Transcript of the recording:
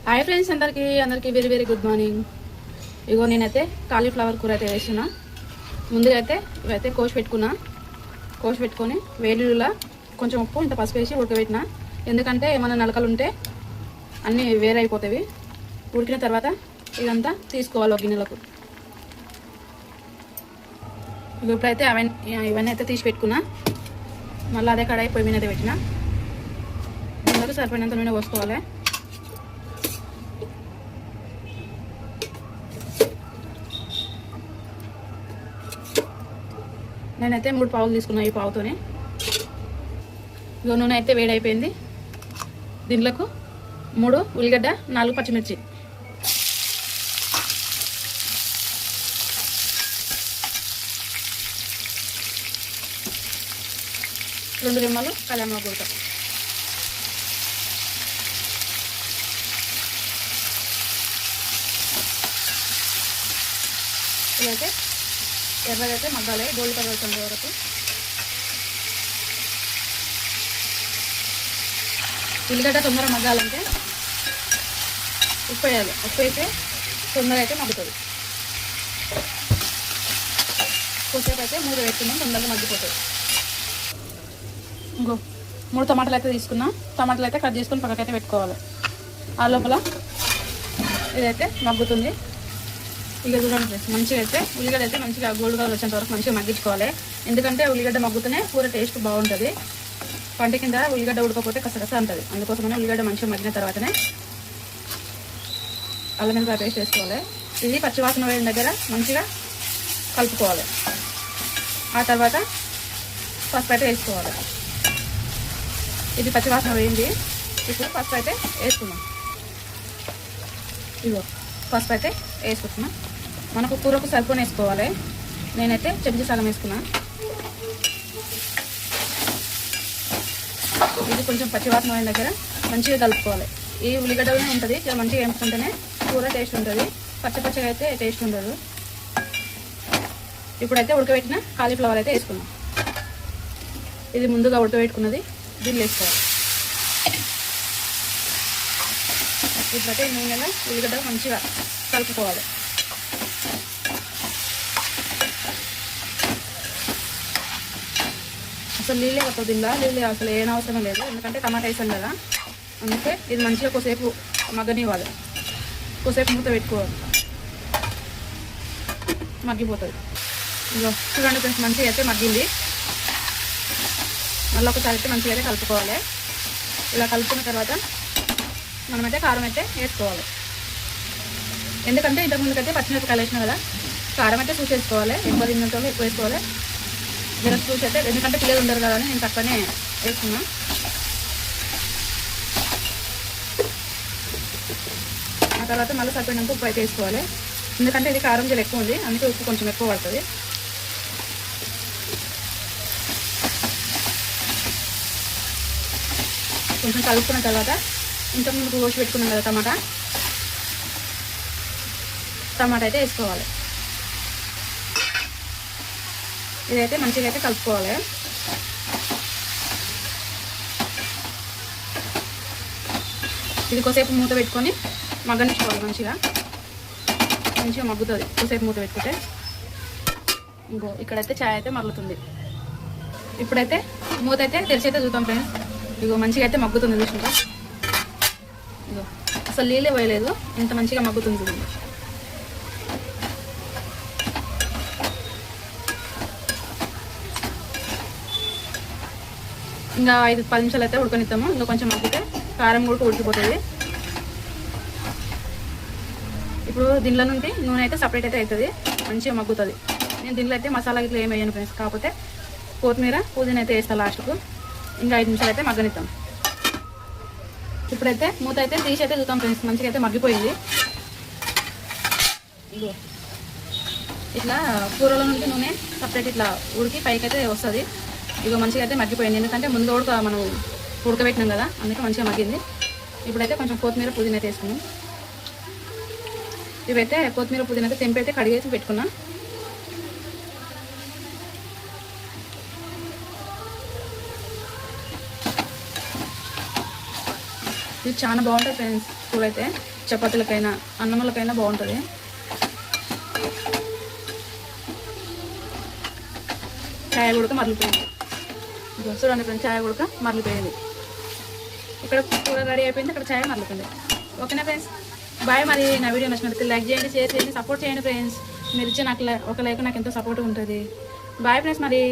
Hi friends, అందరికీ very very good morning. ఇగో నేనైతే cauliflower కూర అయితే వేస్తున్నా. ముందుగా అయితే ఇవైతే కోసి పెట్టుకొని వేడిలో కొంచెం ఉప్పు ఇంత పసుపు వేసి ఉడకబెట్టిన. ఎందుకంటే ఏమైనా నలకలు ఉంటే అన్నీ వేరే అయిపోతాయి. ఉడికిన తర్వాత ఇదంతా తీసుకోవాలి ఒక గిన్నెలకు. ఇప్పుడైతే ఇవన్నీ అయితే తీసి పెట్టుకున్నా. మళ్ళీ అదే కడాయి పొయ్యి మీద అయితే పెట్టిన. ముందుకు సరిపడినంత నూనె పోసుకోవాలి. నేనైతే 3 పావులు తీసుకున్నా. ఈ పావుతోనే నూనె అయితే వేడైపోయింది. దీంట్లోకి 3 ఉల్లిగడ్డ, 4 పచ్చిమిర్చి, రెండు రెమ్మలు కళ్యాణ గుడక, ఇదైతే ఎర్రగైతే మగ్గాలి గోల్డ్ కలర్ వచ్చే వరకు. ఉల్లిగడ్డ తొందరగా మగ్గాలంటే ఉప్పు వేయాలి. ఉప్పు వేస్తే తొందరగా అయితే మగ్గుతుంది. కొద్దిసేపు అయితే 3 వేసుకున్నాం, తొందరగా మగ్గిపోతుంది. ఇంకో 3 టమాటాలు అయితే తీసుకున్నాం. టమాటాలు అయితే కట్ చేసుకొని పక్కకైతే పెట్టుకోవాలి. ఆ లోపల ఇదైతే మగ్గుతుంది. ఇక చూడండి ఫ్రెండ్స్, మంచిగా అయితే ఉల్లిగడ్డ అయితే మంచిగా గోల్డ్ కలర్ వచ్చేంత వరకు మంచిగా మగ్గించుకోవాలి. ఎందుకంటే ఉల్లిగడ్డ మగ్గుతూనే కూర టేస్ట్ బాగుంటుంది. పంట కింద ఉల్లిగడ్డ ఉడకపోతే కసకస ఉంటుంది. అందుకోసమనే ఉల్లిగడ్డ మంచిగా మగ్గిన తర్వాతనే అల్లం వెల్లిపాయ పేస్ట్ వేసుకోవాలి. ఇది పచ్చివాసన వేసిన దగ్గర మంచిగా కలుపుకోవాలి. ఆ తర్వాత పసుపు అయితే వేసుకోవాలి. ఇది పచ్చివాసన వేయింది. ఇప్పుడు పసుపు అయితే వేసుకున్నాం. ఇదిగో పసుపు అయితే వేసుకుంటున్నా. మనకు కూరకు సరిపోని వేసుకోవాలి. నేనైతే చెంచా సగం వేసుకున్నా. ఇది కొంచెం పచ్చివాసన అయిన దగ్గర మంచిగా కలుపుకోవాలి. ఈ ఉల్లిగడ్డనే ఉంటుంది, చాలా మంచిగా వేసుకుంటేనే కూర టేస్ట్ ఉంటుంది. పచ్చగా అయితే టేస్ట్ ఉండదు. ఇప్పుడైతే ఉడకబెట్టిన కాలీఫ్లవర్ అయితే వేసుకున్నాం. ఇది ముందుగా ఉడకబెట్టుకున్నది దీన్ని వేసుకోవాలి. ఇప్పుడైతే నూనెలో ఉల్లిగడ్డ మంచిగా కలుపుకోవాలి. అసలు నీళ్ళే వస్తుంది. నీళ్ళు అసలు ఏం అవసరం లేదు, ఎందుకంటే టమాటా వేసాం కదా. అందుకే ఇది మంచిగా కొద్దిసేపు మగ్గనివ్వాలి. కొద్దిసేపు మూత పెట్టుకోవాలి, మగ్గిపోతుంది. ఇగో చూడండి కొంచెం మంచిగా అయితే మగ్గింది. మళ్ళీ ఒకసారి అయితే మంచిగా అయితే కలుపుకోవాలి. ఇలా కలుపుకున్న తర్వాత మనమైతే కారం అయితే వేసుకోవాలి. ఎందుకంటే ఇంతకుముందుకైతే పచ్చిమిరపకాయలు వేసినాం కదా, కారం అయితే చూసేసుకోవాలి. ఎక్కువ తిన్నతో ఎక్కువ వేసుకోవాలి. జర చూసి అయితే, ఎందుకంటే పిల్లలు ఉండరు కదా అని నేను తక్కువనే వేసుకున్నా. ఆ తర్వాత మళ్ళీ సరిపోయినంత ఉప్పు అయితే వేసుకోవాలి. ఎందుకంటే ఇది కారం జర ఎక్కువ ఉంది, అందుకే ఉప్పు కొంచెం ఎక్కువ పడుతుంది. కొంచెం కలుపుకున్న తర్వాత ఇంతకుముందు కోసి పెట్టుకున్నాం కదా టమాటా అయితే వేసుకోవాలి. ఇదైతే మంచిగా అయితే కలుపుకోవాలి. ఇది కొద్దిసేపు మూత పెట్టుకొని మగ్గనిచ్చుకోవాలి. మంచిగా మగ్గుతుంది కొద్దిసేపు మూత పెట్టుకుంటే. ఇంకో ఇక్కడైతే చాయ్ అయితే మగ్గుతుంది. ఇప్పుడైతే మూత అయితే తెరిచి అయితే చూద్దాం ఫ్రెండ్స్. ఇగో మంచిగా అయితే మగ్గుతుంది. చూసుకుంటా ఇగో అసలు నీళ్ళే పోయలేదు, ఇంత మంచిగా మగ్గుతుంది చూడండి. ఇంకా 5-10 నిమిషాలు అయితే ఉడకనిస్తాము. ఇంకా కొంచెం మగ్గితే కారం కూడా ఉడికిపోతుంది. ఇప్పుడు దీనిలో నుండి నూనె అయితే సపరేట్ అయితే అవుతుంది, మంచిగా మగ్గుతుంది. నేను దీనిలో అయితే మసాలా ఇట్లా ఏమి వేయను ఫ్రెండ్స్, కాకపోతే కొత్తిమీర పుదీనా అయితే వేస్తాను లాస్ట్కు. ఇంకా 5 నిమిషాలు అయితే మగ్గనిస్తాం. ఇప్పుడైతే మూత అయితే తీసి అయితే చూద్దాం ఫ్రెండ్స్. మంచిగా అయితే మగ్గిపోయింది. ఇగో ఇట్లా కూరలో నుండి నూనె సపరేట్ ఇట్లా ఉడికి పైకి అయితే వస్తుంది. ఇగో మంచిగా అయితే మగ్గిపోయింది. ఎందుకంటే ముందు మనం ఉడకబెట్టినాం కదా, అందుకే మంచిగా మగ్గింది. ఇప్పుడైతే కొంచెం కొత్తిమీర పుదీనా అయితే వేసుకున్నాం. ఇవైతే కొత్తిమీర పుదీనా అయితే తెంపి అయితే కడిగేసి పెట్టుకున్నాం. ఇది చాలా బాగుంటుంది ఫ్రెండ్స్. కూర అయితే చపాతీలకైనా అన్నములకైనా బాగుంటుంది. చాయ్ ఉడక మరలిపోయింది. చూడండి ఫ్రెండ్స్, చాయ్ ఉడక మరలిపోయింది. ఇక్కడ కూర రెడీ అయిపోయింది, ఇక్కడ చాయ్ మరలిపోయింది. ఓకేనా ఫ్రెండ్స్, బాయ్. మరి నా వీడియో నచ్చినట్లయితే లైక్ చేయండి, షేర్ చేయండి, సపోర్ట్ చేయండి ఫ్రెండ్స్. మీరు ఇచ్చే నాకు ఒక లైక్ నాకు ఎంతో సపోర్ట్ ఉంటుంది. బాయ్ ఫ్రెండ్స్ మరి.